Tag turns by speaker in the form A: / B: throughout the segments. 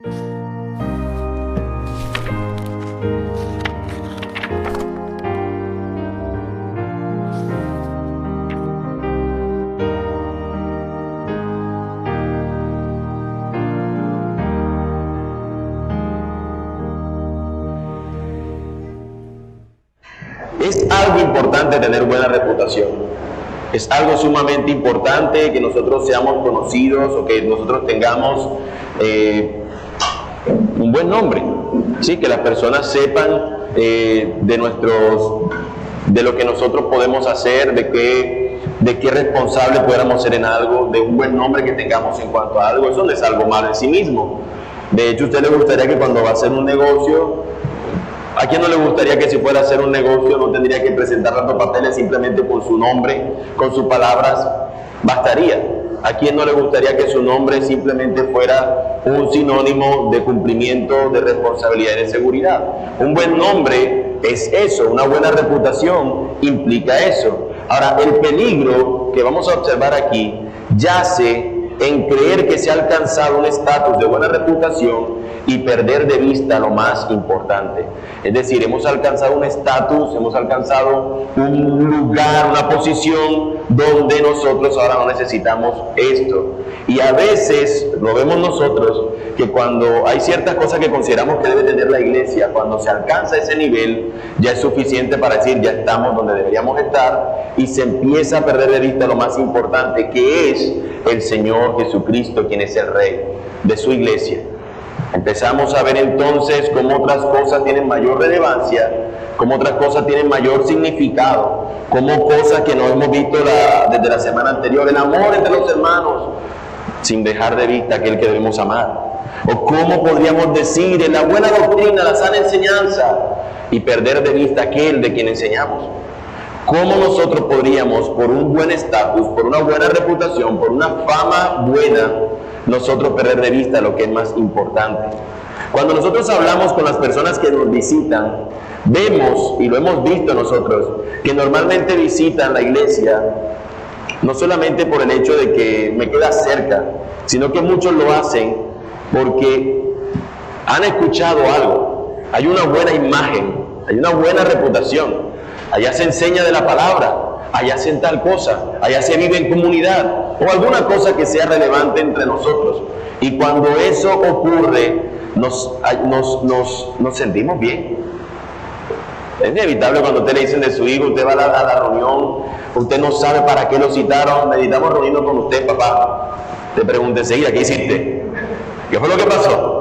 A: Es algo importante tener buena reputación. Es algo sumamente importante que nosotros seamos conocidos o que nosotros tengamos un buen nombre, ¿sí? Que las personas sepan de lo que nosotros podemos hacer, de qué responsable pudiéramos ser en algo, de un buen nombre que tengamos en cuanto a algo. Eso no es algo malo en sí mismo. De hecho, a usted le gustaría que cuando va a hacer un negocio, ¿a quién no le gustaría que si fuera a hacer un negocio no tendría que presentar tantos papeles, simplemente con su nombre, con sus palabras, bastaría? ¿A quién no le gustaría que su nombre simplemente fuera un sinónimo de cumplimiento, de responsabilidad y de seguridad? Un buen nombre es eso, una buena reputación implica eso. Ahora, el peligro que vamos a observar aquí yace en creer que se ha alcanzado un estatus de buena reputación y perder de vista lo más importante. Es decir, hemos alcanzado un estatus, hemos alcanzado un lugar, una posición donde nosotros ahora no necesitamos esto. Y a veces lo vemos nosotros, que cuando hay ciertas cosas que consideramos que debe tener la iglesia, cuando se alcanza ese nivel, ya es suficiente para decir ya estamos donde deberíamos estar, y se empieza a perder de vista lo más importante, que es el Señor Jesucristo, quien es el Rey de su iglesia. Empezamos a ver entonces cómo otras cosas tienen mayor relevancia, cómo otras cosas tienen mayor significado, cómo cosas que no hemos visto desde la semana anterior, el amor entre los hermanos, sin dejar de vista aquel que debemos amar. O cómo podríamos decir en la buena doctrina, la sana enseñanza, y perder de vista aquel de quien enseñamos. ¿Cómo nosotros podríamos, por un buen estatus, por una buena reputación, por una fama buena, nosotros perder de vista lo que es más importante? Cuando nosotros hablamos con las personas que nos visitan, vemos, y lo hemos visto nosotros, que normalmente visitan la iglesia, no solamente por el hecho de que me queda cerca, sino que muchos lo hacen porque han escuchado algo, hay una buena imagen, hay una buena reputación. Allá se enseña de la palabra, allá hacen tal cosa, allá se vive en comunidad, o alguna cosa que sea relevante entre nosotros. Y cuando eso ocurre, nos sentimos bien. Es inevitable cuando usted le dicen de su hijo, usted va a la reunión, usted no sabe para qué lo citaron, necesitamos reunirnos con usted, papá. Te pregunta enseguida, ¿qué hiciste? ¿Qué fue lo que pasó?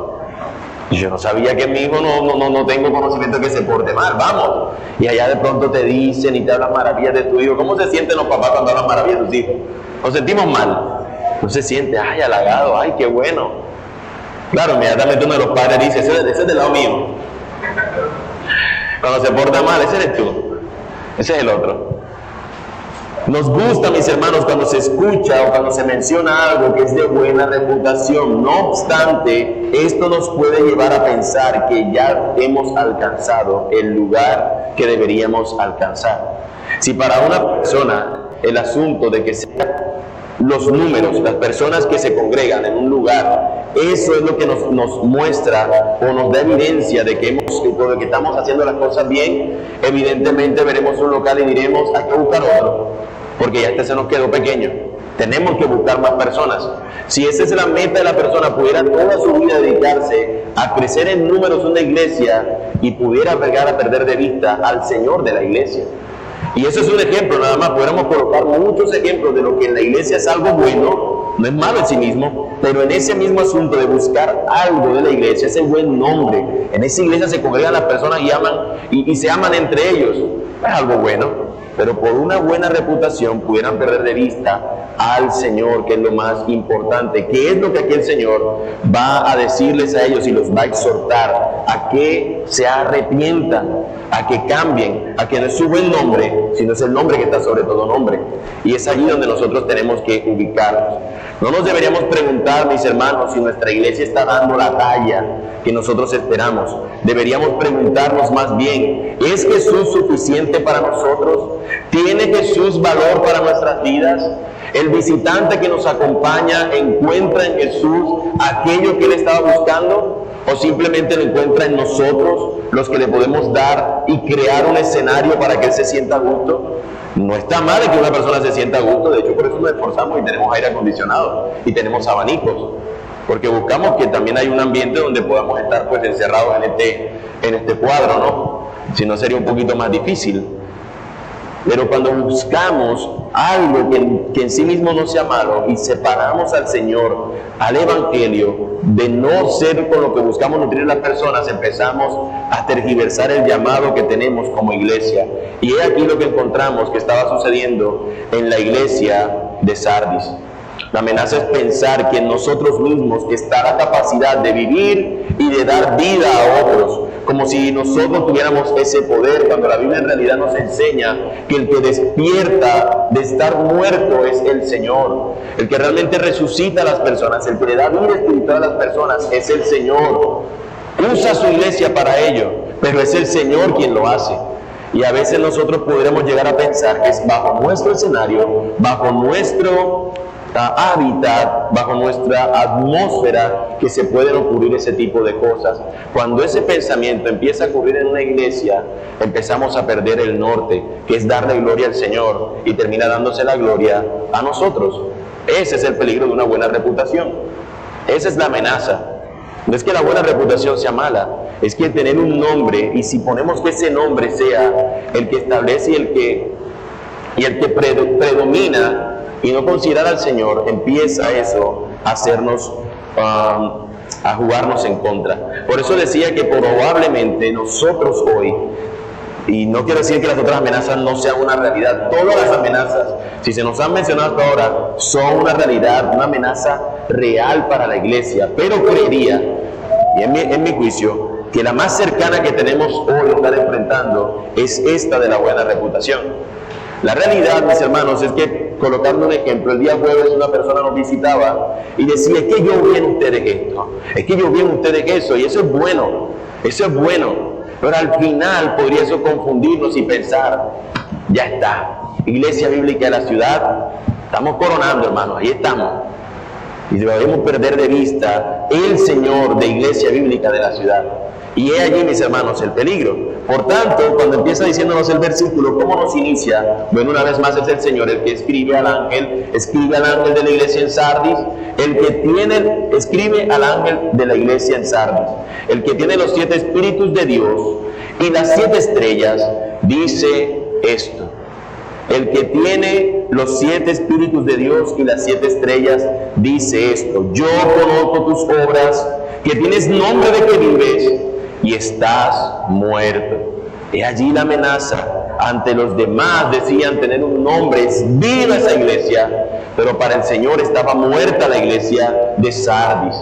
A: Y yo no sabía que mi hijo no tengo conocimiento de que se porte mal, vamos. Y allá de pronto te dicen y te hablan maravillas de tu hijo. ¿Cómo se sienten los papás cuando hablan maravillas de sus hijos? Nos sentimos mal. No se siente, ay, halagado, ay, qué bueno. Claro, inmediatamente uno de los padres dice, ese es del lado mío. Cuando se porta mal, ese eres tú, ese es el otro. Nos gusta, mis hermanos, cuando se escucha o cuando se menciona algo que es de buena reputación. No obstante, esto nos puede llevar a pensar que ya hemos alcanzado el lugar que deberíamos alcanzar. Si para una persona el asunto de que sean los números, las personas que se congregan en un lugar, eso es lo que nos muestra o nos da evidencia de que estamos haciendo las cosas bien, evidentemente veremos un local y diremos, hay que buscar otro, porque ya este se nos quedó pequeño. Tenemos que buscar más personas. Si esa es la meta de la persona, pudiera toda su vida dedicarse a crecer en números una iglesia y pudiera llegar a perder de vista al Señor de la iglesia. Y eso es un ejemplo, nada más. Pudiéramos colocar muchos ejemplos de lo que en la iglesia es algo bueno, no es malo en sí mismo, pero en ese mismo asunto de buscar algo de la iglesia, ese buen nombre, en esa iglesia se congregan las personas y aman y se aman entre ellos, es algo bueno. Pero por una buena reputación pudieran perder de vista al Señor, que es lo más importante, que es lo que aquí el Señor va a decirles a ellos y los va a exhortar a que se arrepientan, a que cambien, a que no es su buen nombre, sino es el nombre que está sobre todo nombre. Y es allí donde nosotros tenemos que ubicarnos. No nos deberíamos preguntar, mis hermanos, si nuestra iglesia está dando la talla, que nosotros esperamos. Deberíamos preguntarnos más bien, ¿es Jesús suficiente para nosotros? ¿Tiene Jesús valor para nuestras vidas? ¿El visitante que nos acompaña encuentra en Jesús aquello que él estaba buscando? ¿O simplemente lo encuentra en nosotros, los que le podemos dar y crear un escenario para que él se sienta a gusto? No está mal que una persona se sienta a gusto, de hecho por eso nos esforzamos y tenemos aire acondicionado y tenemos abanicos, porque buscamos que también hay un ambiente donde podamos estar pues encerrados en este cuadro, ¿no? Si no sería un poquito más difícil. Pero cuando buscamos algo que en sí mismo no sea malo y separamos al Señor, al Evangelio, de no ser con lo que buscamos nutrir a las personas, empezamos a tergiversar el llamado que tenemos como iglesia. Y es aquí lo que encontramos que estaba sucediendo en la iglesia de Sardis. La amenaza es pensar que en nosotros mismos está la capacidad de vivir y de dar vida a otros, como si nosotros tuviéramos ese poder, cuando la Biblia en realidad nos enseña que el que despierta de estar muerto es el Señor. El que realmente resucita a las personas, el que le da vida espiritual a las personas es el Señor. Usa su iglesia para ello, pero es el Señor quien lo hace. Y a veces nosotros podremos llegar a pensar que es bajo nuestro escenario, bajo nuestro hábitat, bajo nuestra atmósfera, que se pueden ocurrir ese tipo de cosas. Cuando ese pensamiento empieza a ocurrir en una iglesia, empezamos a perder el norte, que es darle gloria al Señor, y termina dándose la gloria a nosotros. Ese es el peligro de una buena reputación. Esa es la amenaza. No es que la buena reputación sea mala, es que tener un nombre, y si ponemos que ese nombre sea el que establece y el que predomina, y no considerar al Señor, empieza eso a hacernos, a jugarnos en contra. Por eso decía que probablemente nosotros hoy, y no quiero decir que las otras amenazas no sean una realidad, todas las amenazas, si se nos han mencionado hasta ahora, son una realidad, una amenaza real para la iglesia, pero creería, y en mi juicio, que la más cercana que tenemos hoy a estar enfrentando es esta de la buena reputación. La realidad, mis hermanos, es que, colocando un ejemplo, el día jueves una persona nos visitaba y decía, es que yo vi en ustedes esto, es que yo vi en ustedes eso, y eso es bueno, pero al final podría eso confundirnos y pensar, ya está, Iglesia Bíblica de la Ciudad, estamos coronando, hermanos, ahí estamos, y debemos perder de vista el Señor de Iglesia Bíblica de la Ciudad. Y he allí, mis hermanos, el peligro. Por tanto, cuando empieza diciéndonos el versículo, ¿cómo nos inicia? Bueno, una vez más es el Señor el que escribe al ángel de la iglesia en Sardis, escribe al ángel de la iglesia en Sardis, el que tiene los 7 espíritus de Dios y las 7 estrellas, dice esto. El que tiene los 7 espíritus de Dios y las 7 estrellas, dice esto: yo conozco tus obras, que tienes nombre de que vives y estás muerto. He allí la amenaza. Ante los demás decían tener un nombre, es viva esa iglesia, pero para el Señor estaba muerta la iglesia de Sardis.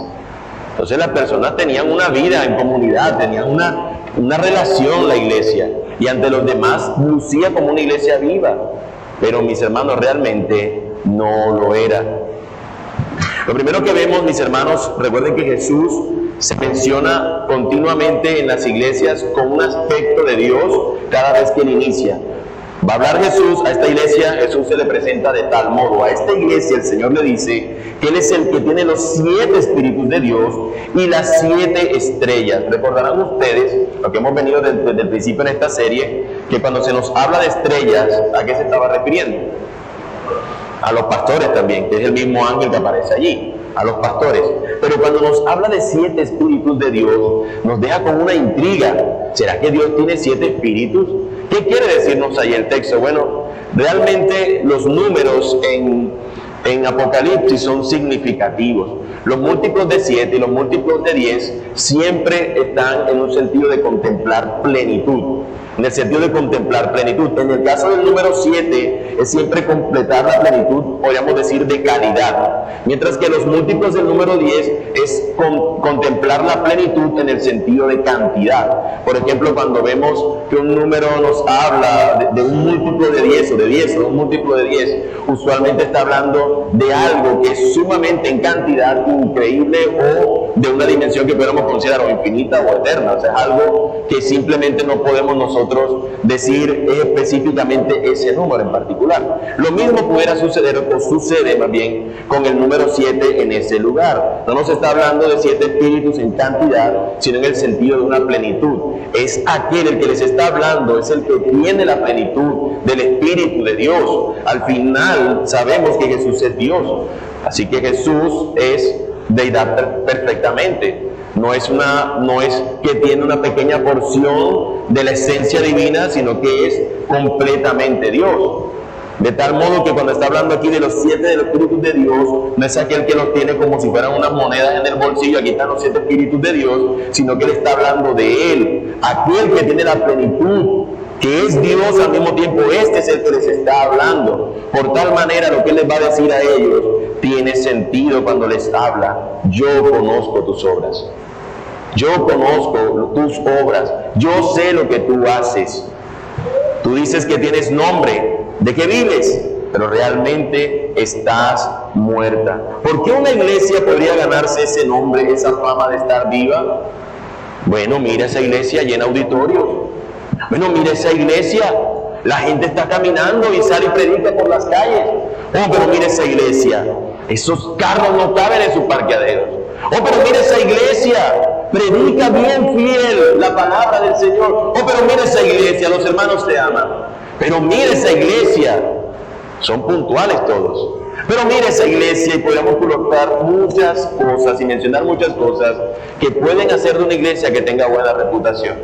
A: Entonces las personas tenían una vida en comunidad, tenían una relación la iglesia, y ante los demás lucía como una iglesia viva, pero mis hermanos realmente no lo era. Lo primero que vemos, mis hermanos, recuerden que Jesús se menciona continuamente en las iglesias con un aspecto de Dios cada vez que él inicia. Va a hablar Jesús a esta iglesia, Jesús se le presenta de tal modo. A esta iglesia el Señor le dice que Él es el que tiene los 7 espíritus de Dios y las 7 estrellas. Recordarán ustedes lo que hemos venido desde el principio en esta serie, que cuando se nos habla de estrellas, ¿a qué se estaba refiriendo? A los pastores también, que es el mismo ángel que aparece allí, a los pastores. Pero cuando nos habla de 7 espíritus de Dios, nos deja con una intriga. ¿Será que Dios tiene 7 espíritus? ¿Qué quiere decirnos ahí el texto? Bueno, realmente los números en Apocalipsis son significativos. Los múltiplos de 7 y los múltiplos de 10 siempre están en un sentido de contemplar plenitud. en el sentido de contemplar plenitud. En el caso del número 7 es siempre completar la plenitud, podríamos decir, de calidad, mientras que los múltiplos del número 10 es contemplar la plenitud en el sentido de cantidad. Por ejemplo, cuando vemos que un número nos habla de un múltiplo de 10 o de 10 o un múltiplo de 10, usualmente está hablando de algo que es sumamente en cantidad increíble o de una dimensión que podemos considerar o infinita o eterna. O sea, algo que simplemente no podemos nosotros decir específicamente ese número en particular. Lo mismo pudiera suceder, o sucede más bien, con el número 7 en ese lugar. No nos está hablando de 7 espíritus en cantidad, sino en el sentido de una plenitud. Es aquel el que les está hablando, es el que tiene la plenitud del Espíritu de Dios. Al final sabemos que Jesús es Dios, así que Jesús es deidad perfectamente. No es que tiene una pequeña porción de la esencia divina, sino que es completamente Dios. De tal modo que cuando está hablando aquí de los 7 de los espíritus de Dios, no es aquel que los tiene como si fueran unas monedas en el bolsillo, aquí están los 7 espíritus de Dios, sino que él está hablando de Él, aquel que tiene la plenitud, que es Dios al mismo tiempo. Este es el que les está hablando. Por tal manera lo que Él les va a decir a ellos tiene sentido cuando les habla. Yo conozco tus obras. Yo conozco tus obras. Yo sé lo que tú haces. Tú dices que tienes nombre, de que vives, pero realmente estás muerta. ¿Por qué una iglesia podría ganarse ese nombre, esa fama de estar viva? Bueno, mira esa iglesia llena auditorios. Bueno, mira esa iglesia, la gente está caminando y sale y predica por las calles. Oh, pero mira esa iglesia, esos carros no caben en sus parqueaderos. Oh, pero mira esa iglesia, predica bien fiel la palabra del Señor. Oh, pero mira esa iglesia, los hermanos te aman. Pero mira esa iglesia, son puntuales todos. Pero mira esa iglesia, y podemos colocar muchas cosas y mencionar muchas cosas que pueden hacer de una iglesia que tenga buena reputación.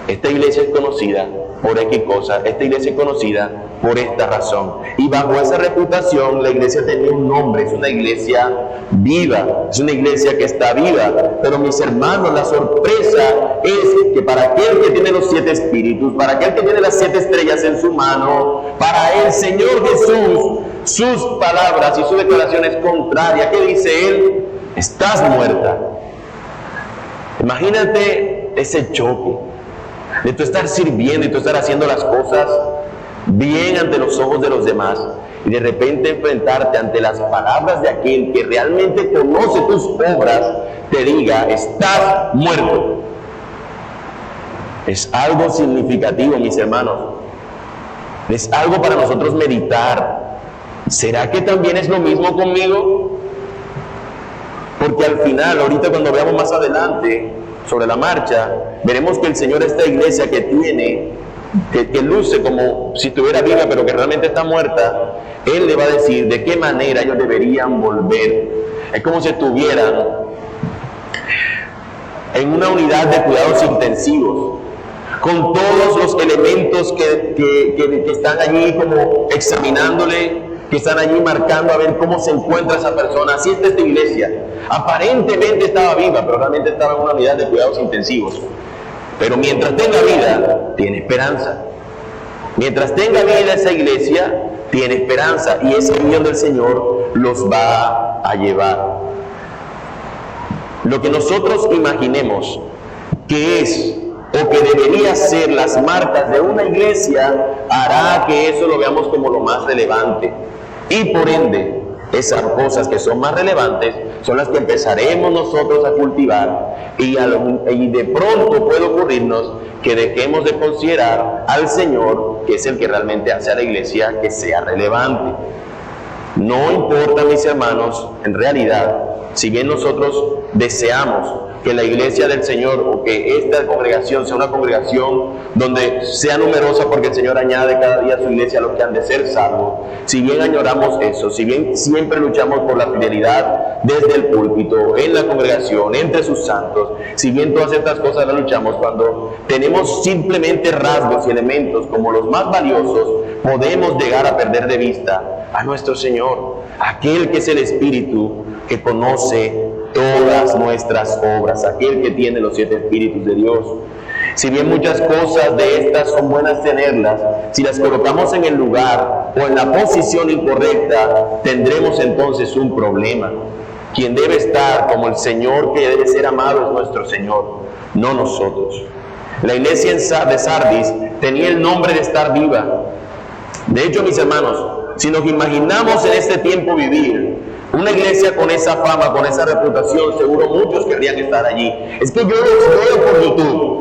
A: Esta iglesia es conocida por X cosa, esta iglesia es conocida por esta razón. Y bajo esa reputación, la iglesia tenía un nombre, es una iglesia viva, es una iglesia que está viva. Pero mis hermanos, la sorpresa es que para aquel que tiene los 7 espíritus, para aquel que tiene las 7 estrellas en su mano, para el Señor Jesús, sus palabras y su declaración es contraria. ¿Qué dice Él? Estás muerta. Imagínate ese choque de tú estar sirviendo y tú estar haciendo las cosas bien ante los ojos de los demás, y de repente enfrentarte ante las palabras de aquel que realmente conoce tus obras, te diga, estás muerto. Es algo significativo, mis hermanos. Es algo para nosotros meditar. ¿Será que también es lo mismo conmigo? Porque al final, ahorita cuando veamos más adelante sobre la marcha, veremos que el Señor, esta iglesia que tiene, que luce como si estuviera viva pero que realmente está muerta, Él le va a decir de qué manera ellos deberían volver. Es como si estuvieran en una unidad de cuidados intensivos, con todos los elementos que están allí como examinándole, que están allí marcando a ver cómo se encuentra esa persona. Así está esta iglesia. Aparentemente estaba viva, pero realmente estaba en una unidad de cuidados intensivos. Pero mientras tenga vida, tiene esperanza. Mientras tenga vida esa iglesia, tiene esperanza. Y ese unión del Señor los va a llevar. Lo que nosotros imaginemos que es o que debería ser las marcas de una iglesia, hará que eso lo veamos como lo más relevante. Y por ende, esas cosas que son más relevantes son las que empezaremos nosotros a cultivar, y de pronto puede ocurrirnos que dejemos de considerar al Señor, que es el que realmente hace a la iglesia que sea relevante. No importa, mis hermanos, en realidad, si bien nosotros deseamos que la iglesia del Señor, o que esta congregación sea una congregación donde sea numerosa, porque el Señor añade cada día a su iglesia a los que han de ser salvos, si bien añoramos eso, si bien siempre luchamos por la fidelidad desde el púlpito, en la congregación, entre sus santos, si bien todas estas cosas las luchamos, cuando tenemos simplemente rasgos y elementos como los más valiosos, podemos llegar a perder de vista a nuestro Señor, aquel que es el Espíritu, que conoce todas nuestras obras, aquel que tiene los 7 espíritus de Dios. Si bien muchas cosas de estas son buenas tenerlas, si las colocamos en el lugar o en la posición incorrecta, tendremos entonces un problema. Quien debe estar como el Señor que debe ser amado es nuestro Señor, no nosotros. La iglesia de Sardis tenía el nombre de estar viva. De hecho, mis hermanos, si nos imaginamos en este tiempo vivir una iglesia con esa fama, con esa reputación, seguro muchos querrían estar allí. Es que yo los veo por YouTube.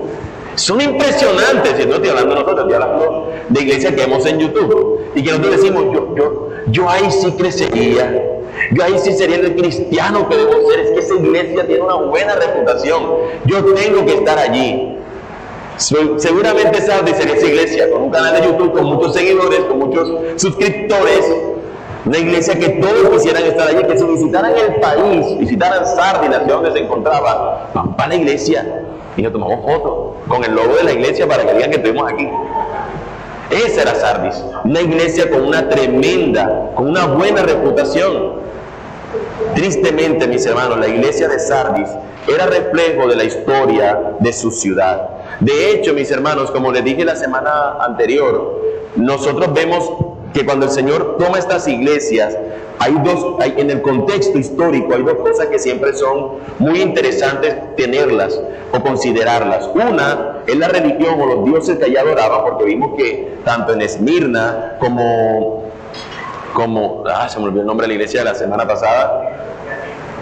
A: Son impresionantes, y no estoy hablando de nosotros, estoy hablando de iglesias que vemos en YouTube. Y que nosotros decimos, yo ahí sí crecería, yo ahí sí sería el cristiano que debo ser. Es que esa iglesia tiene una buena reputación, yo tengo que estar allí. Seguramente esa iglesia con un canal de YouTube, con muchos seguidores, con muchos suscriptores, una iglesia que todos quisieran estar allí, que si visitaran el país, visitaran Sardis, la ciudad donde se encontraba, van para la iglesia y nos tomamos fotos con el logo de la iglesia para que digan que estuvimos aquí. Esa era Sardis, una iglesia con una tremenda, con una buena reputación. Tristemente, mis hermanos, la iglesia de Sardis era reflejo de la historia de su ciudad. De hecho, mis hermanos, como les dije la semana anterior, nosotros vemos que cuando el Señor toma estas iglesias, en el contexto histórico, hay dos cosas que siempre son muy interesantes tenerlas o considerarlas. Una es la religión o los dioses que allá adoraban, porque vimos que tanto en Esmirna como se me olvidó el nombre de la iglesia de la semana pasada,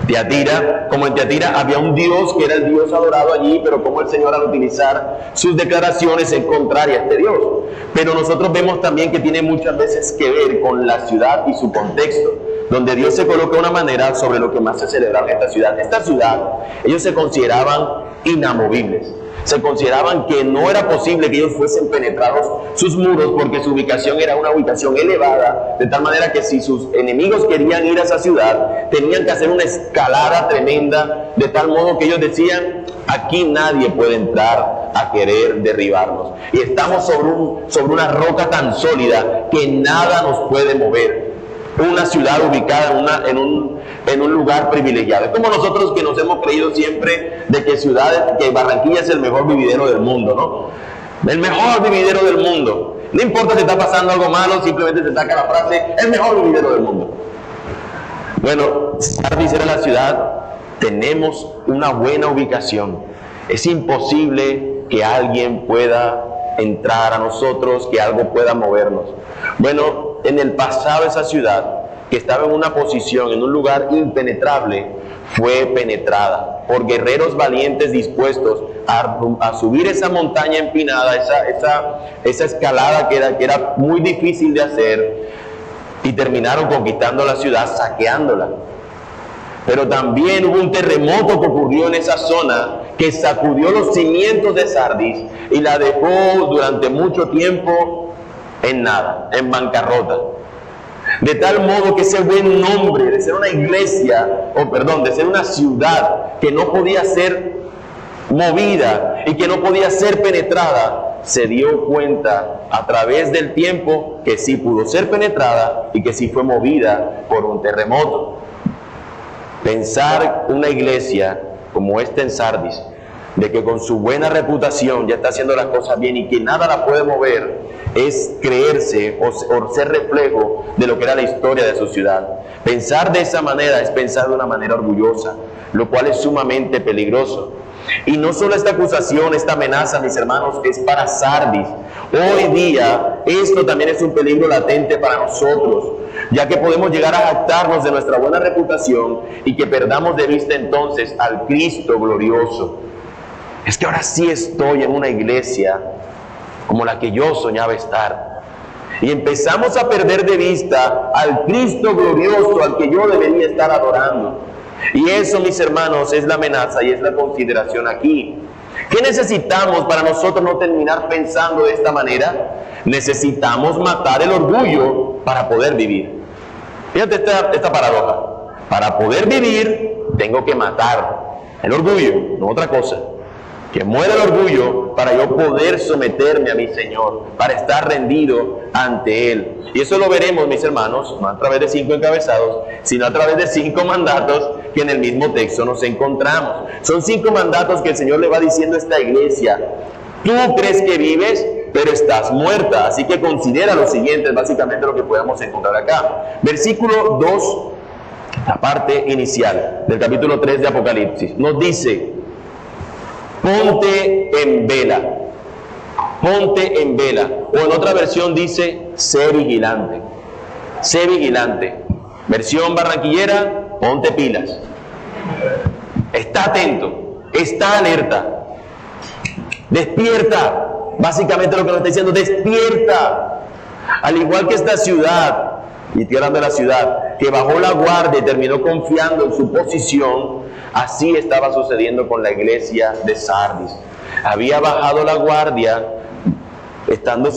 A: Tiatira, como en Tiatira había un Dios que era el Dios adorado allí, pero como el Señor al utilizar sus declaraciones es contraria a este Dios. Pero nosotros vemos también que tiene muchas veces que ver con la ciudad y su contexto, donde Dios se coloca de una manera sobre lo que más se celebraba en esta ciudad. Esta ciudad, ellos se consideraban inamovibles. Se consideraban que no era posible que ellos fuesen penetrados sus muros, porque su ubicación era una ubicación elevada, de tal manera que si sus enemigos querían ir a esa ciudad, tenían que hacer una escalada tremenda, de tal modo que ellos decían, aquí nadie puede entrar a querer derribarnos. Y estamos sobre una roca tan sólida que nada nos puede mover. Una ciudad ubicada en un lugar privilegiado. Es como nosotros que nos hemos creído siempre de que Barranquilla es el mejor vividero del mundo, ¿no? El mejor vividero del mundo. No importa si está pasando algo malo, simplemente se saca la frase, el mejor vividero del mundo. Bueno, Sardis era la ciudad, tenemos una buena ubicación. Es imposible que alguien pueda entrar a nosotros, que algo pueda movernos. Bueno, en el pasado esa ciudad, que estaba en una posición, en un lugar impenetrable, fue penetrada por guerreros valientes dispuestos a subir esa montaña empinada, esa escalada que era muy difícil de hacer, y terminaron conquistando la ciudad, saqueándola. Pero también hubo un terremoto que ocurrió en esa zona que sacudió los cimientos de Sardis y la dejó durante mucho tiempo en nada, en bancarrota. De tal modo que ese buen nombre de ser una iglesia, de ser una ciudad que no podía ser movida y que no podía ser penetrada, se dio cuenta a través del tiempo que sí pudo ser penetrada y que sí fue movida por un terremoto. Pensar una iglesia como esta en Sardis, de que con su buena reputación ya está haciendo las cosas bien y que nada la puede mover, es creerse o ser reflejo de lo que era la historia de su ciudad. Pensar de esa manera es pensar de una manera orgullosa, lo cual es sumamente peligroso. Y no solo esta acusación, esta amenaza, mis hermanos, es para Sardis. Hoy día esto también es un peligro latente para nosotros, ya que podemos llegar a jactarnos de nuestra buena reputación y que perdamos de vista entonces al Cristo glorioso. Es que ahora sí estoy en una iglesia como la que yo soñaba estar. Y empezamos a perder de vista al Cristo glorioso al que yo debería estar adorando. Y eso, mis hermanos, es la amenaza y es la consideración aquí. ¿Qué necesitamos para nosotros no terminar pensando de esta manera? Necesitamos matar el orgullo para poder vivir. Fíjate esta paradoja. Para poder vivir, tengo que matar el orgullo, no otra cosa. Que muera el orgullo para yo poder someterme a mi Señor, para estar rendido ante Él. Y eso lo veremos, mis hermanos, no a través de 5 encabezados, sino a través de 5 mandatos que en el mismo texto nos encontramos. Son 5 mandatos que el Señor le va diciendo a esta iglesia. Tú crees que vives, pero estás muerta. Así que considera lo siguiente, es básicamente lo que podemos encontrar acá. Versículo 2, la parte inicial del capítulo 3 de Apocalipsis, nos dice: ponte en vela. Ponte en vela. O en otra versión dice: sé vigilante. Sé vigilante. Versión barranquillera: ponte pilas. Está atento. Está alerta. Despierta. Básicamente lo que nos está diciendo: despierta. Al igual que esta ciudad, y estoy hablando de la ciudad, que bajó la guardia y terminó confiando en su posición, así estaba sucediendo con la iglesia de Sardis. Había bajado la guardia, estando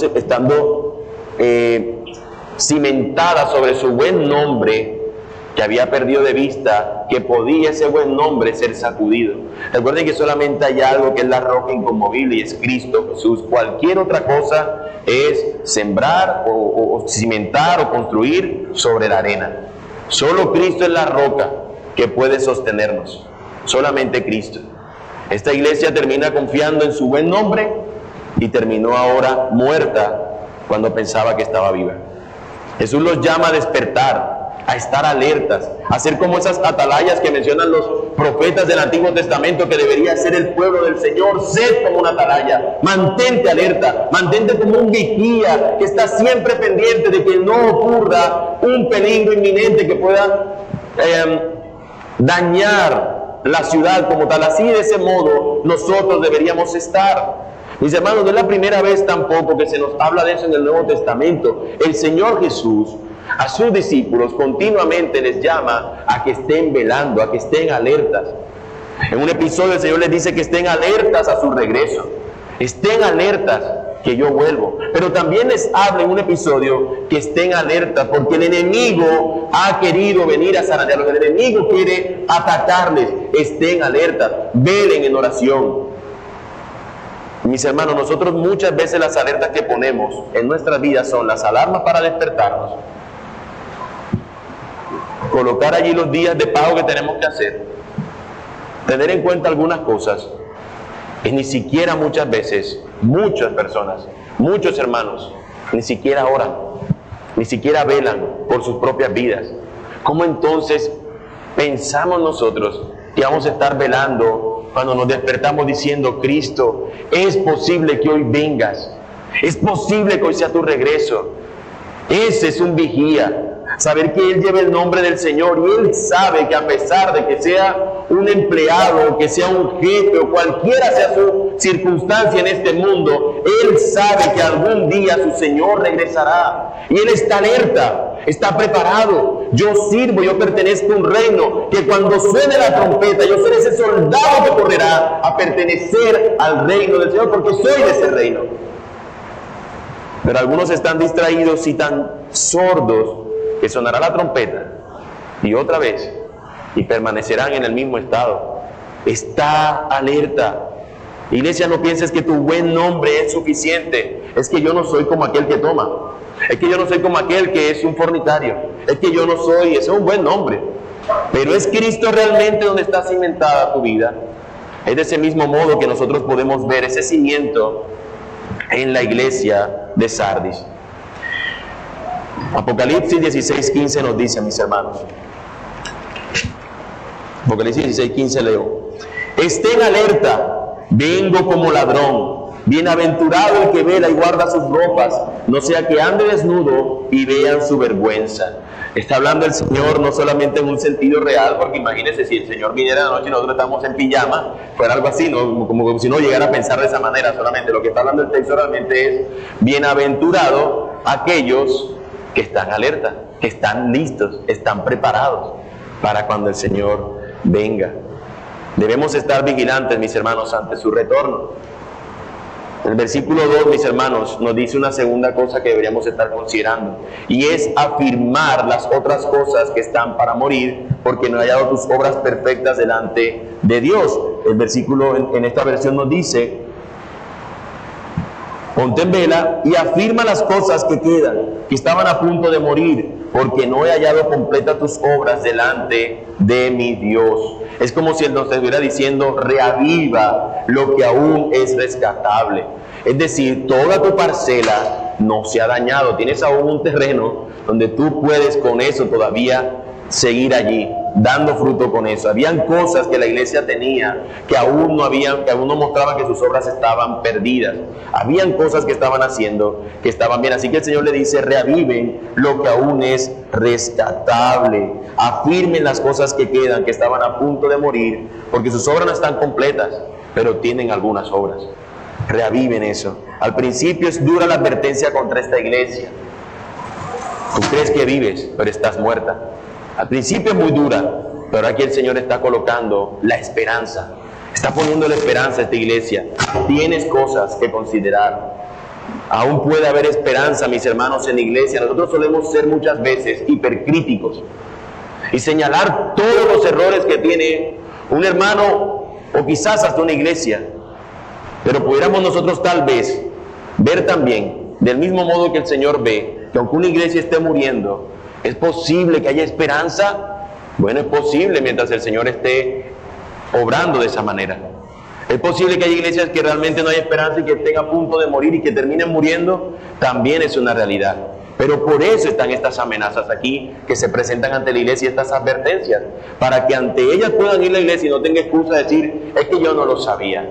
A: cimentada sobre su buen nombre, que había perdido de vista que podía ese buen nombre ser sacudido. Recuerden que solamente hay algo que es la roca inconmovible, y es Cristo Jesús. Cualquier otra cosa es sembrar o cimentar o construir sobre la arena. Solo Cristo es la roca que puede sostenernos. Solamente Cristo. Esta iglesia termina confiando en su buen nombre y terminó ahora muerta cuando pensaba que estaba viva. Jesús los llama a despertar, a estar alertas, a ser como esas atalayas que mencionan los profetas del Antiguo Testamento, que debería ser el pueblo del Señor. Sed como una atalaya, mantente alerta, mantente como un vigía que está siempre pendiente de que no ocurra un peligro inminente que pueda dañar la ciudad como tal. Así, de ese modo, nosotros deberíamos estar. Mis hermanos, no es la primera vez tampoco que se nos habla de eso en el Nuevo Testamento. El Señor Jesús a sus discípulos continuamente les llama a que estén velando, a que estén alertas. En un episodio el Señor les dice que estén alertas a su regreso. Estén alertas que yo vuelvo. Pero también les habla en un episodio que estén alertas porque el enemigo ha querido venir a zarandearlos. El enemigo quiere atacarles. Estén alertas, velen en oración. Mis hermanos, nosotros muchas veces las alertas que ponemos en nuestras vidas son las alarmas para despertarnos, colocar allí los días de pago que tenemos que hacer, tener en cuenta algunas cosas, y ni siquiera muchas veces, muchas personas, muchos hermanos, ni siquiera oran, ni siquiera velan por sus propias vidas. ¿Cómo entonces pensamos nosotros que vamos a estar velando cuando nos despertamos diciendo: Cristo, es posible que hoy vengas, es posible que hoy sea tu regreso? Ese es un vigía. Saber que Él lleva el nombre del Señor, y Él sabe que a pesar de que sea un empleado, o que sea un jefe, o cualquiera sea su circunstancia en este mundo, Él sabe que algún día su Señor regresará. Y Él está alerta, está preparado. Yo sirvo, yo pertenezco a un reino que cuando suene la trompeta, yo seré ese soldado que correrá a pertenecer al reino del Señor, porque soy de ese reino. Pero algunos están distraídos y tan sordos que sonará la trompeta y otra vez, y permanecerán en el mismo estado. Está alerta. Iglesia, no pienses que tu buen nombre es suficiente. Es que yo no soy como aquel que toma. Es que yo no soy como aquel que es un fornicario. Es que yo no soy, ese es un buen nombre. Pero ¿es Cristo realmente donde está cimentada tu vida? Es de ese mismo modo que nosotros podemos ver ese cimiento en la iglesia de Sardis. Apocalipsis 16:15 nos dice, mis hermanos, Apocalipsis 16:15 leo: estén alerta, vengo como ladrón, bienaventurado el que vela y guarda sus ropas, no sea que ande desnudo y vean su vergüenza. Está hablando el Señor no solamente en un sentido real, porque imagínense si el Señor viniera de noche y nosotros estamos en pijama, fuera algo así, ¿no? Como si no llegara a pensar de esa manera solamente. Lo que está hablando el texto realmente es: bienaventurado aquellos que están alerta, que están listos, están preparados para cuando el Señor venga. Debemos estar vigilantes, mis hermanos, ante su retorno. El versículo 2, mis hermanos, nos dice una segunda cosa que deberíamos estar considerando, y es afirmar las otras cosas que están para morir, porque no he hallado tus obras perfectas delante de Dios. El versículo en esta versión nos dice: ponte en vela y afirma las cosas que quedan, que estaban a punto de morir, porque no he hallado completa tus obras delante de mi Dios. Es como si Él nos estuviera diciendo, reaviva lo que aún es rescatable. Es decir, toda tu parcela no se ha dañado. Tienes aún un terreno donde tú puedes con eso todavía seguir allí, dando fruto con eso. Habían cosas que la iglesia tenía que aún no mostraban que sus obras estaban perdidas. Habían cosas que estaban haciendo que estaban bien. Así que el Señor le dice, reaviven lo que aún es rescatable. Afirmen las cosas que quedan, que estaban a punto de morir, porque sus obras no están completas, pero tienen algunas obras. Reaviven eso. Al principio es dura la advertencia contra esta iglesia. Tú crees que vives, pero estás muerta. Al principio es muy dura, pero aquí el Señor está colocando la esperanza. Está poniendo la esperanza a esta iglesia. Tienes cosas que considerar. Aún puede haber esperanza, mis hermanos, en la iglesia. Nosotros solemos ser muchas veces hipercríticos y señalar todos los errores que tiene un hermano o quizás hasta una iglesia. Pero pudiéramos nosotros tal vez ver también, del mismo modo que el Señor ve, que aunque una iglesia esté muriendo, ¿es posible que haya esperanza? Bueno, es posible mientras el Señor esté obrando de esa manera. Es posible que haya iglesias que realmente no haya esperanza y que estén a punto de morir y que terminen muriendo. También es una realidad. Pero por eso están estas amenazas aquí que se presentan ante la iglesia, estas advertencias, para que ante ellas puedan ir a la iglesia y no tenga excusa de decir, es que yo no lo sabía.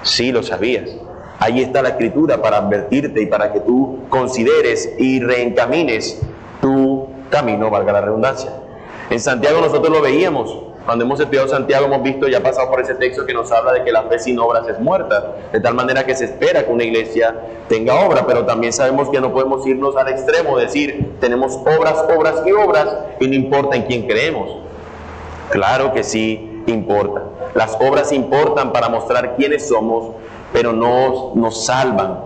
A: Sí lo sabías. Ahí está la Escritura para advertirte y para que tú consideres y reencamines tu camino, valga la redundancia. En Santiago nosotros lo veíamos. Cuando hemos estudiado Santiago hemos visto, ya pasado por ese texto que nos habla de que la fe sin obras es muerta, de tal manera que se espera que una iglesia tenga obra, pero también sabemos que no podemos irnos al extremo, decir, tenemos obras, obras y obras, y no importa en quién creemos. Claro que sí importa. Las obras importan para mostrar quiénes somos, pero no nos salvan.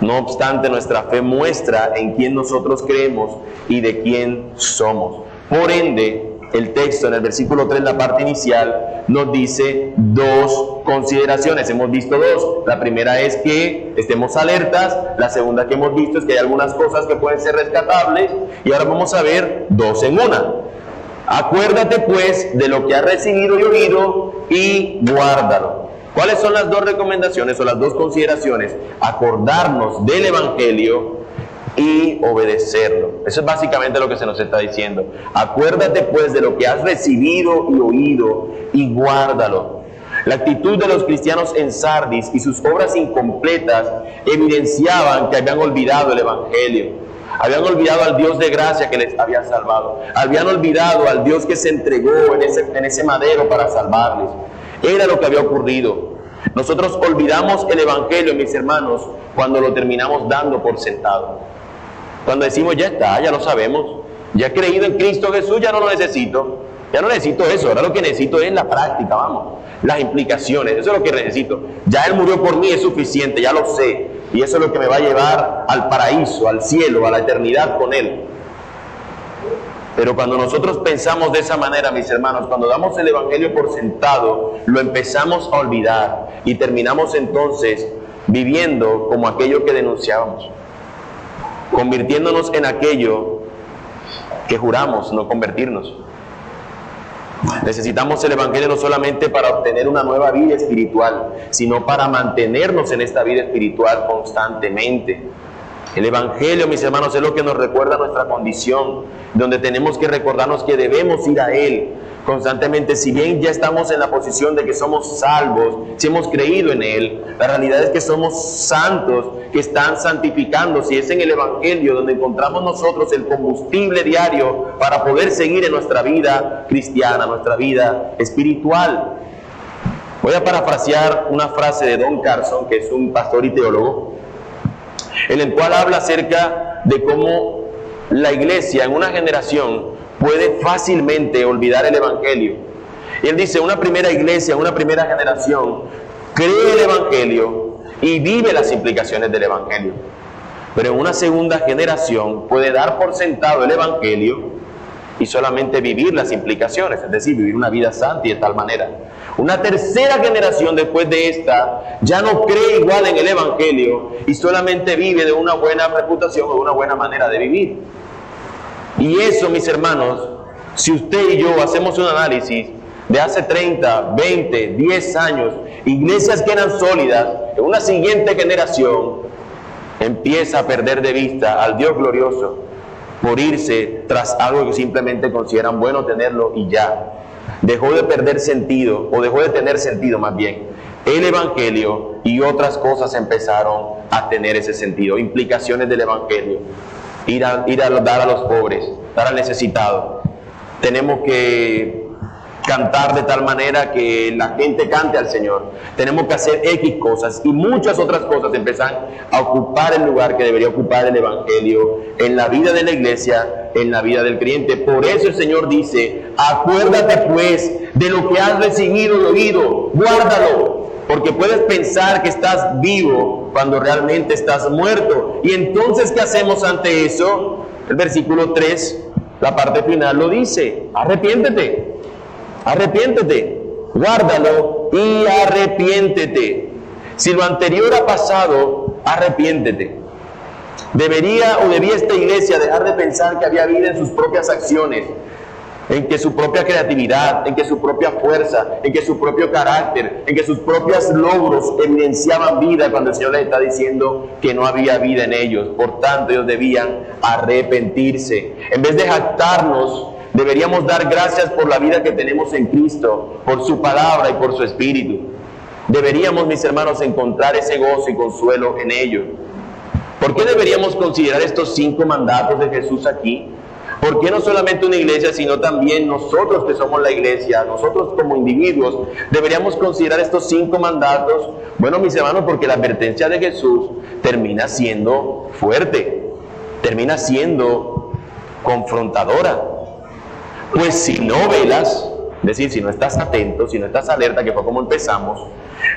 A: No obstante, nuestra fe muestra en quién nosotros creemos y de quién somos. Por ende, el texto en el versículo 3, la parte inicial, nos dice dos consideraciones. Hemos visto dos. La primera es que estemos alertas. La segunda que hemos visto es que hay algunas cosas que pueden ser rescatables. Y ahora vamos a ver dos en una. Acuérdate pues de lo que has recibido y oído y guárdalo. ¿Cuáles son las dos recomendaciones o las dos consideraciones? Acordarnos del Evangelio y obedecerlo. Eso es básicamente lo que se nos está diciendo. Acuérdate pues de lo que has recibido y oído y guárdalo. La actitud de los cristianos en Sardis y sus obras incompletas evidenciaban que habían olvidado el Evangelio. Habían olvidado al Dios de gracia que les había salvado. Habían olvidado al Dios que se entregó en ese madero para salvarles. Era lo que había ocurrido. Nosotros olvidamos el Evangelio, mis hermanos, cuando lo terminamos dando por sentado. Cuando decimos, ya está, ya lo sabemos, ya he creído en Cristo Jesús, ya no lo necesito. Ya no necesito eso, ahora lo que necesito es la práctica, vamos, las implicaciones, eso es lo que necesito. Ya Él murió por mí, es suficiente, ya lo sé. Y eso es lo que me va a llevar al paraíso, al cielo, a la eternidad con Él. Pero cuando nosotros pensamos de esa manera, mis hermanos, cuando damos el Evangelio por sentado, lo empezamos a olvidar y terminamos entonces viviendo como aquello que denunciábamos, convirtiéndonos en aquello que juramos no convertirnos. Necesitamos el Evangelio no solamente para obtener una nueva vida espiritual, sino para mantenernos en esta vida espiritual constantemente. El Evangelio, mis hermanos, es lo que nos recuerda nuestra condición, donde tenemos que recordarnos que debemos ir a Él constantemente. Si bien ya estamos en la posición de que somos salvos, si hemos creído en Él, la realidad es que somos santos que están santificándose. Y es en el Evangelio donde encontramos nosotros el combustible diario para poder seguir en nuestra vida cristiana, nuestra vida espiritual. Voy a parafrasear una frase de Don Carson, que es un pastor y teólogo, en el cual habla acerca de cómo la iglesia en una generación puede fácilmente olvidar el Evangelio. Y él dice, una primera iglesia, una primera generación, cree el Evangelio y vive las implicaciones del Evangelio. Pero en una segunda generación puede dar por sentado el Evangelio y solamente vivir las implicaciones, es decir, vivir una vida santa y de tal manera. Una tercera generación después de esta ya no cree igual en el Evangelio y solamente vive de una buena reputación o de una buena manera de vivir. Y eso, mis hermanos, si usted y yo hacemos un análisis de hace 30, 20, 10 años, iglesias que eran sólidas, en una siguiente generación empieza a perder de vista al Dios glorioso por irse tras algo que simplemente consideran bueno tenerlo y ya. Dejó de perder sentido, o dejó de tener sentido más bien, el Evangelio, y otras cosas empezaron a tener ese sentido. Implicaciones del Evangelio: ir a dar a los pobres, dar al necesitado. Tenemos que cantar de tal manera que la gente cante al Señor. Tenemos que hacer X cosas, y muchas otras cosas empiezan a ocupar el lugar que debería ocupar el Evangelio en la vida de la iglesia, en la vida del creyente. Por eso el Señor dice: acuérdate pues de lo que has recibido y oído, guárdalo, porque puedes pensar que estás vivo cuando realmente estás muerto. Y entonces, ¿qué hacemos ante eso? El versículo 3, la parte final lo dice: arrepiéntete, arrepiéntete, guárdalo y arrepiéntete. Si lo anterior ha pasado, arrepiéntete. Debía esta iglesia dejar de pensar que había vida en sus propias acciones, en que su propia creatividad, en que su propia fuerza, en que su propio carácter, en que sus propios logros evidenciaban vida, cuando el Señor les está diciendo que no había vida en ellos. Por tanto, ellos debían arrepentirse. En vez de jactarnos, deberíamos dar gracias por la vida que tenemos en Cristo, por su palabra y por su Espíritu. Deberíamos, mis hermanos, encontrar ese gozo y consuelo en ello. ¿Por qué deberíamos considerar estos 5 mandatos de Jesús aquí? ¿Por qué no solamente una iglesia, sino también nosotros que somos la iglesia, nosotros como individuos, deberíamos considerar estos 5 mandatos? Bueno, mis hermanos, porque la advertencia de Jesús termina siendo fuerte, termina siendo confrontadora. Pues si no velas, es decir, si no estás atento, si no estás alerta, que fue como empezamos,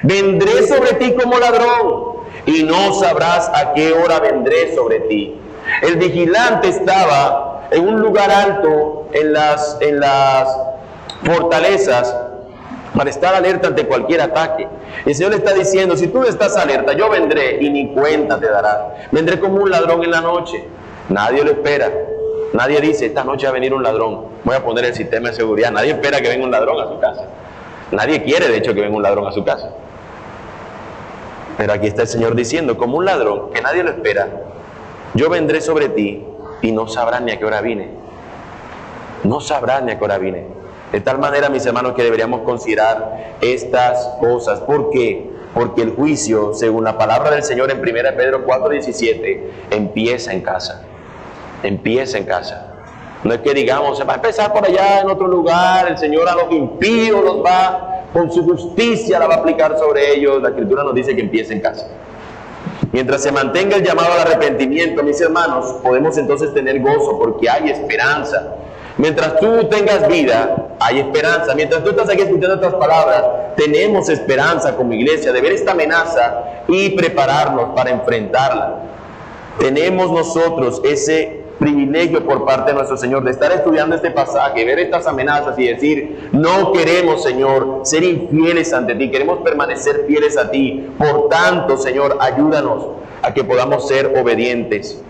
A: vendré sobre ti como ladrón, y no sabrás a qué hora vendré sobre ti. El vigilante estaba en un lugar alto en las fortalezas para estar alerta ante cualquier ataque. El Señor le está diciendo: si tú estás alerta, yo vendré y ni cuenta te darás. Vendré como un ladrón en la noche. Nadie lo espera. Nadie dice: esta noche va a venir un ladrón, voy a poner el sistema de seguridad. Nadie espera que venga un ladrón a su casa. Nadie quiere, de hecho, que venga un ladrón a su casa. Pero aquí está el Señor diciendo, como un ladrón, que nadie lo espera: yo vendré sobre ti y no sabrás ni a qué hora vine. No sabrás ni a qué hora vine. De tal manera, mis hermanos, que deberíamos considerar estas cosas. ¿Por qué? Porque el juicio, según la palabra del Señor en 1 Pedro 4:17, empieza en casa. Empieza en casa. No es que digamos, se va a empezar por allá en otro lugar, el Señor a los impíos los va, con su justicia la va a aplicar sobre ellos. La Escritura nos dice que empieza en casa. Mientras se mantenga el llamado al arrepentimiento, mis hermanos, podemos entonces tener gozo, porque hay esperanza. Mientras tú tengas vida, hay esperanza. Mientras tú estás aquí escuchando estas palabras, tenemos esperanza como iglesia de ver esta amenaza y prepararnos para enfrentarla. Tenemos nosotros ese privilegio por parte de nuestro Señor de estar estudiando este pasaje, ver estas amenazas y decir: no queremos, Señor, ser infieles ante ti, queremos permanecer fieles a ti. Por tanto, Señor, ayúdanos a que podamos ser obedientes.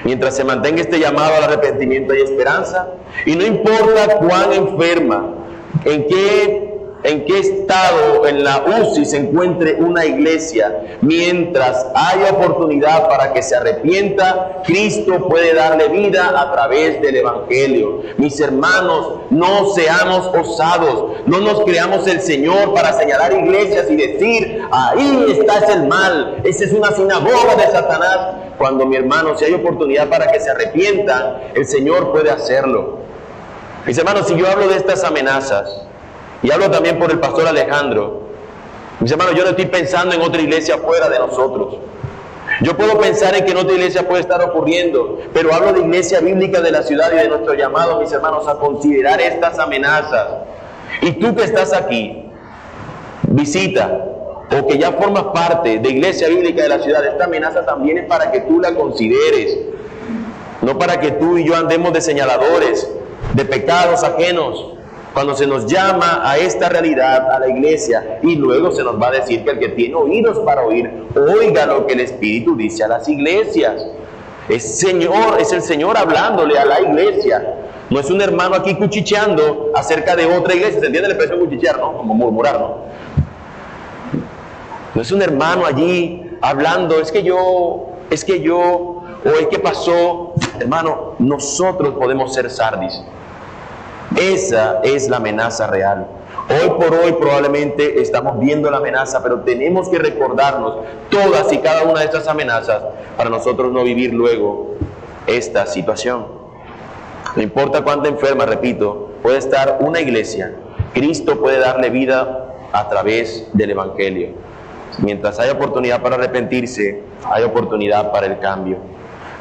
A: Mientras se mantenga este llamado al arrepentimiento, hay esperanza, y no importa cuán enferma, en qué estado en la UCI se encuentre una iglesia, mientras haya oportunidad para que se arrepienta, Cristo puede darle vida a través del Evangelio. Mis hermanos, no seamos osados, no nos creamos el Señor para señalar iglesias y decir: ahí está el mal, esa es una sinagoga de Satanás. Cuando, mi hermano, si hay oportunidad para que se arrepientan, el Señor puede hacerlo. Mis hermanos, si yo hablo de estas amenazas, y hablo también por el pastor Alejandro, mis hermanos, yo no estoy pensando en otra iglesia fuera de nosotros. Yo puedo pensar en que en otra iglesia puede estar ocurriendo, pero hablo de iglesia bíblica de la ciudad y de nuestro llamado, mis hermanos, a considerar estas amenazas. Y tú que estás aquí, visita, o que ya formas parte de iglesia bíblica de la ciudad, esta amenaza también es para que tú la consideres, no para que tú y yo andemos de señaladores de pecados ajenos. Cuando se nos llama a esta realidad, a la iglesia, y luego se nos va a decir que el que tiene oídos para oír, oiga lo que el Espíritu dice a las iglesias. Es el Señor hablándole a la iglesia. No es un hermano aquí cuchicheando acerca de otra iglesia. ¿Se entiende la expresión cuchichear, no? Como murmurar, ¿no? No es un hermano allí hablando, es que yo, o es que pasó. Hermano, nosotros podemos ser Sardis. Esa es la amenaza real. Hoy por hoy probablemente estamos viendo la amenaza, pero tenemos que recordarnos todas y cada una de estas amenazas para nosotros no vivir luego esta situación. No importa cuánta enferma, repito, puede estar una iglesia, Cristo puede darle vida a través del Evangelio. Mientras hay oportunidad para arrepentirse, hay oportunidad para el cambio.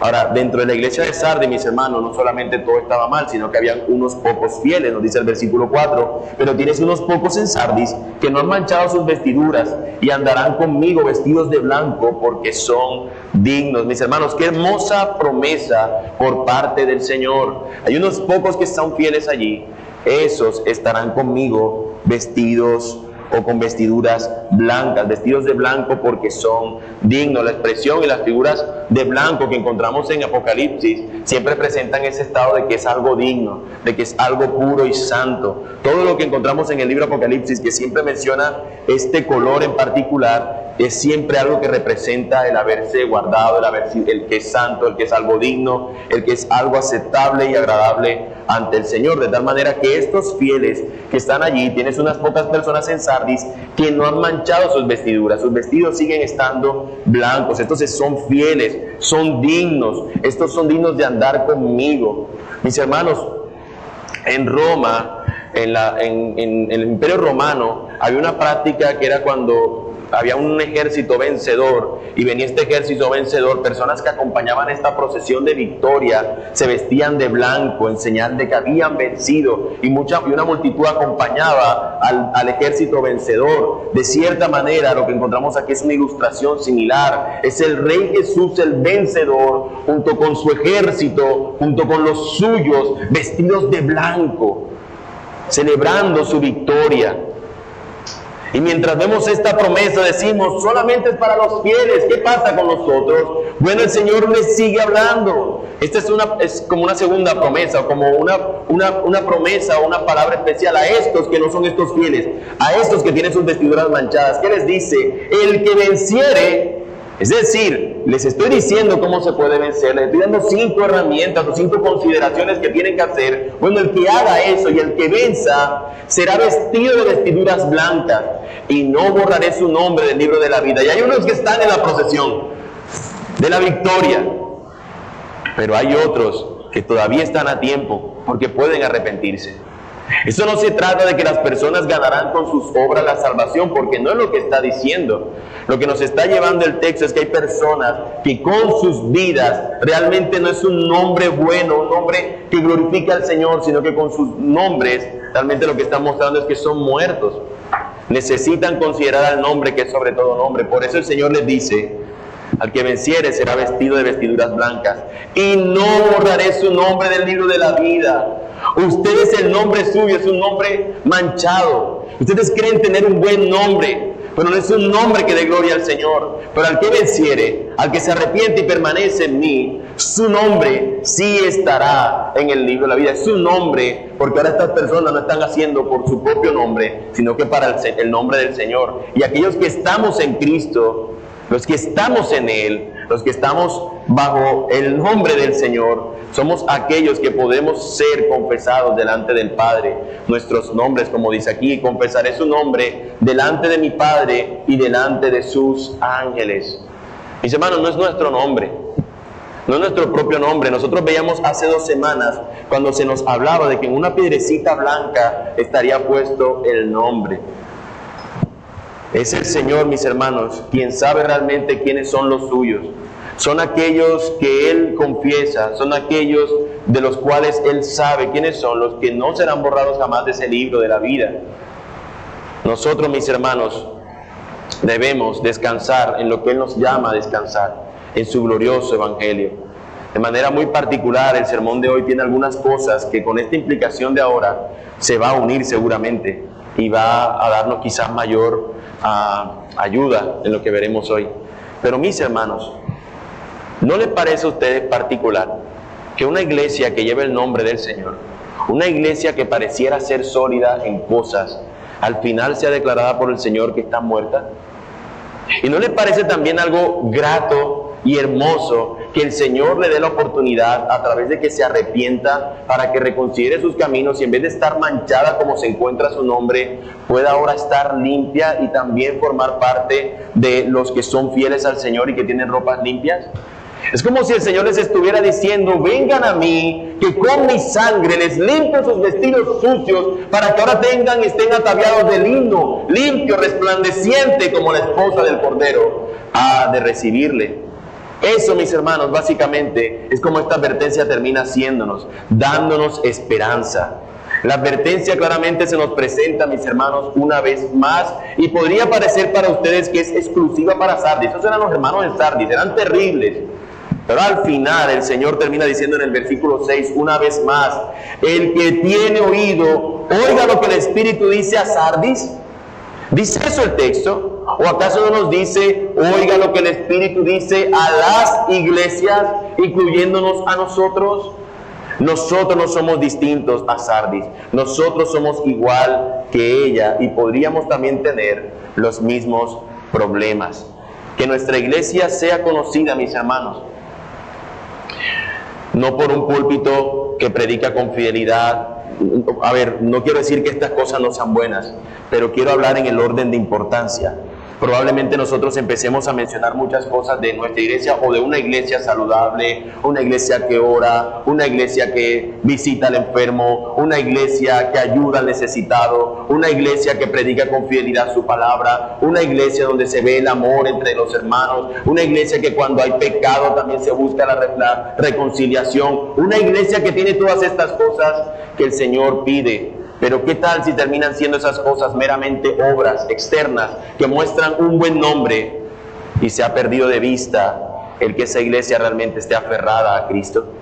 A: Ahora, dentro de la iglesia de Sardis, mis hermanos, no solamente todo estaba mal, sino que habían unos pocos fieles, nos dice el versículo 4, pero tienes unos pocos en Sardis que no han manchado sus vestiduras y andarán conmigo vestidos de blanco porque son dignos. Mis hermanos, qué hermosa promesa por parte del Señor. Hay unos pocos que son fieles allí, esos estarán conmigo vestidos o con vestiduras blancas, vestidos de blanco porque son dignos. La expresión y las figuras de blanco que encontramos en Apocalipsis siempre presentan ese estado de que es algo digno, de que es algo puro y santo. Todo lo que encontramos en el libro Apocalipsis, que siempre menciona este color en particular, es siempre algo que representa el haberse guardado, el que es santo, el que es algo digno, el que es algo aceptable y agradable ante el Señor. De tal manera que estos fieles que están allí, tienes unas pocas personas en Sardis que no han manchado sus vestiduras, sus vestidos siguen estando blancos. Estos son fieles, son dignos, estos son dignos de andar conmigo. Mis hermanos, en Roma, en el Imperio Romano, había una práctica que era cuando había un ejército vencedor y venía este ejército vencedor, personas que acompañaban esta procesión de victoria se vestían de blanco en señal de que habían vencido, y una multitud acompañaba al ejército vencedor. De cierta manera, lo que encontramos aquí es una ilustración similar. Es el Rey Jesús el vencedor junto con su ejército, junto con los suyos, vestidos de blanco, celebrando su victoria. Y mientras vemos esta promesa decimos, solamente es para los fieles. ¿Qué pasa con nosotros? Bueno, el Señor les sigue hablando. Esta es como una segunda promesa, como una promesa o una palabra especial a estos que no son estos fieles, a estos que tienen sus vestiduras manchadas. ¿Qué les dice? El que venciere. Es decir, les estoy diciendo cómo se puede vencer, les estoy dando 5 herramientas o 5 consideraciones que tienen que hacer. Bueno, el que haga eso y el que venza será vestido de vestiduras blancas y no borraré su nombre del libro de la vida. Y hay unos que están en la procesión de la victoria, pero hay otros que todavía están a tiempo porque pueden arrepentirse. Eso no se trata de que las personas ganarán con sus obras la salvación, porque no es lo que está diciendo. Lo que nos está llevando el texto es que hay personas que con sus vidas realmente no es un nombre bueno, un nombre que glorifica al Señor, sino que con sus nombres realmente lo que están mostrando es que son muertos. Necesitan considerar al nombre que es sobre todo nombre. Por eso el Señor les dice: al que venciere será vestido de vestiduras blancas y no borraré su nombre del libro de la vida. Ustedes, el nombre suyo es un nombre manchado. Ustedes creen tener un buen nombre, pero no es un nombre que dé gloria al Señor. Pero al que venciere, al que se arrepiente y permanece en mí, su nombre sí estará en el libro de la vida. Es su nombre, porque ahora estas personas no están haciendo por su propio nombre, sino que para el nombre del Señor. Y aquellos que estamos en Cristo, los que estamos en Él, los que estamos bajo el nombre del Señor, somos aquellos que podemos ser confesados delante del Padre. Nuestros nombres, como dice aquí, confesaré su nombre delante de mi Padre y delante de sus ángeles. Mis hermanos, no es nuestro nombre, no es nuestro propio nombre. Nosotros veíamos hace 2 semanas cuando se nos hablaba de que en una piedrecita blanca estaría puesto el nombre. Es el Señor, mis hermanos, quien sabe realmente quiénes son los suyos. Son aquellos que Él confiesa, son aquellos de los cuales Él sabe quiénes son, los que no serán borrados jamás de ese libro de la vida. Nosotros, mis hermanos, debemos descansar en lo que Él nos llama a descansar, en su glorioso Evangelio. De manera muy particular, el sermón de hoy tiene algunas cosas que con esta implicación de ahora se va a unir seguramente y va a darnos quizás mayor ayuda en lo que veremos hoy. Pero mis hermanos, ¿No les parece a ustedes particular que una iglesia que lleva el nombre del Señor, una iglesia que pareciera ser sólida en cosas, al final sea declarada por el Señor que está muerta? ¿Y no les parece también algo grato y hermoso que el Señor le dé la oportunidad a través de que se arrepienta para que reconsidere sus caminos y en vez de estar manchada como se encuentra su nombre, pueda ahora estar limpia y también formar parte de los que son fieles al Señor y que tienen ropas limpias? Es como si el Señor les estuviera diciendo: vengan a mí, que con mi sangre les limpio sus vestidos sucios, para que ahora estén ataviados de lino, limpio, resplandeciente, como la esposa del Cordero ha de recibirle. Eso, mis hermanos, básicamente es como esta advertencia termina haciéndonos, dándonos esperanza. La advertencia claramente se nos presenta, mis hermanos, una vez más, y podría parecer para ustedes que es exclusiva para Sardis. Esos eran los hermanos de Sardis, eran terribles. Pero al final el Señor termina diciendo en el versículo 6, una vez más: el que tiene oído, oiga lo que el Espíritu dice a Sardis. ¿Dice eso el texto? ¿O acaso no nos dice: oiga lo que el Espíritu dice a las iglesias, incluyéndonos a nosotros? Nosotros no somos distintos a Sardis, nosotros somos igual que ella y podríamos también tener los mismos problemas. Que nuestra iglesia sea conocida, mis hermanos, no por un púlpito que predica con fidelidad. A ver, no quiero decir que estas cosas no sean buenas, pero quiero hablar en el orden de importancia. Probablemente nosotros empecemos a mencionar muchas cosas de nuestra iglesia o de una iglesia saludable, una iglesia que ora, una iglesia que visita al enfermo, una iglesia que ayuda al necesitado, una iglesia que predica con fidelidad su palabra, una iglesia donde se ve el amor entre los hermanos, una iglesia que cuando hay pecado también se busca la reconciliación, una iglesia que tiene todas estas cosas que el Señor pide. Pero ¿qué tal si terminan siendo esas cosas meramente obras externas que muestran un buen nombre y se ha perdido de vista el que esa iglesia realmente esté aferrada a Cristo?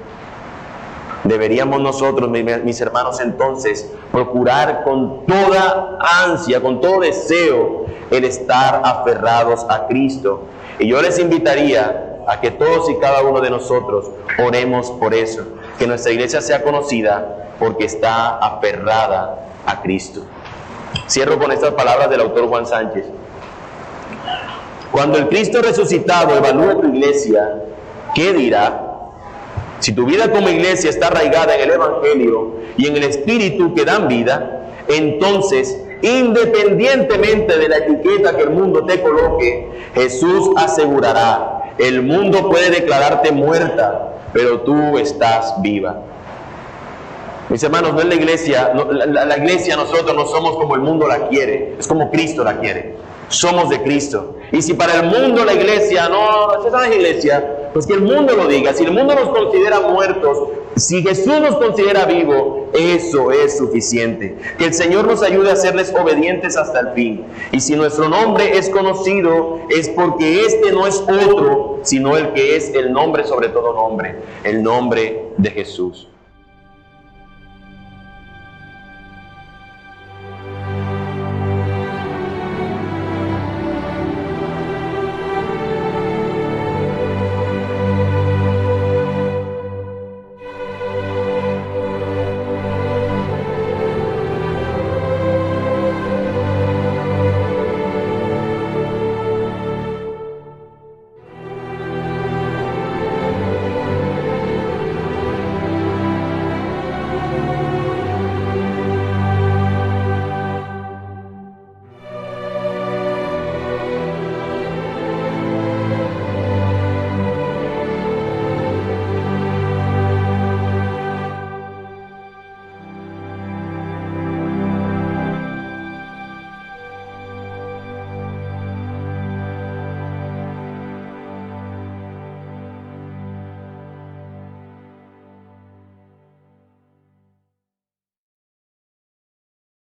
A: Deberíamos nosotros, mis hermanos, entonces procurar con toda ansia, con todo deseo, el estar aferrados a Cristo. Y yo les invitaría a que todos y cada uno de nosotros oremos por eso, que nuestra iglesia sea conocida porque está aferrada a Cristo. Cierro con estas palabras del autor Juan Sánchez. Cuando el Cristo resucitado evalúe tu iglesia, ¿qué dirá? Si tu vida como iglesia está arraigada en el Evangelio y en el Espíritu que dan vida, entonces, independientemente de la etiqueta que el mundo te coloque, Jesús asegurará: el mundo puede declararte muerta, pero tú estás viva. Mis hermanos, no es la iglesia, la iglesia nosotros no somos como el mundo la quiere, es como Cristo la quiere. Somos de Cristo. Y si para el mundo la iglesia no es iglesia, pues que el mundo lo diga. Si el mundo nos considera muertos, si Jesús nos considera vivos, eso es suficiente. Que el Señor nos ayude a serles obedientes hasta el fin. Y si nuestro nombre es conocido, es porque este no es otro, sino el que es el nombre sobre todo nombre, el nombre de Jesús.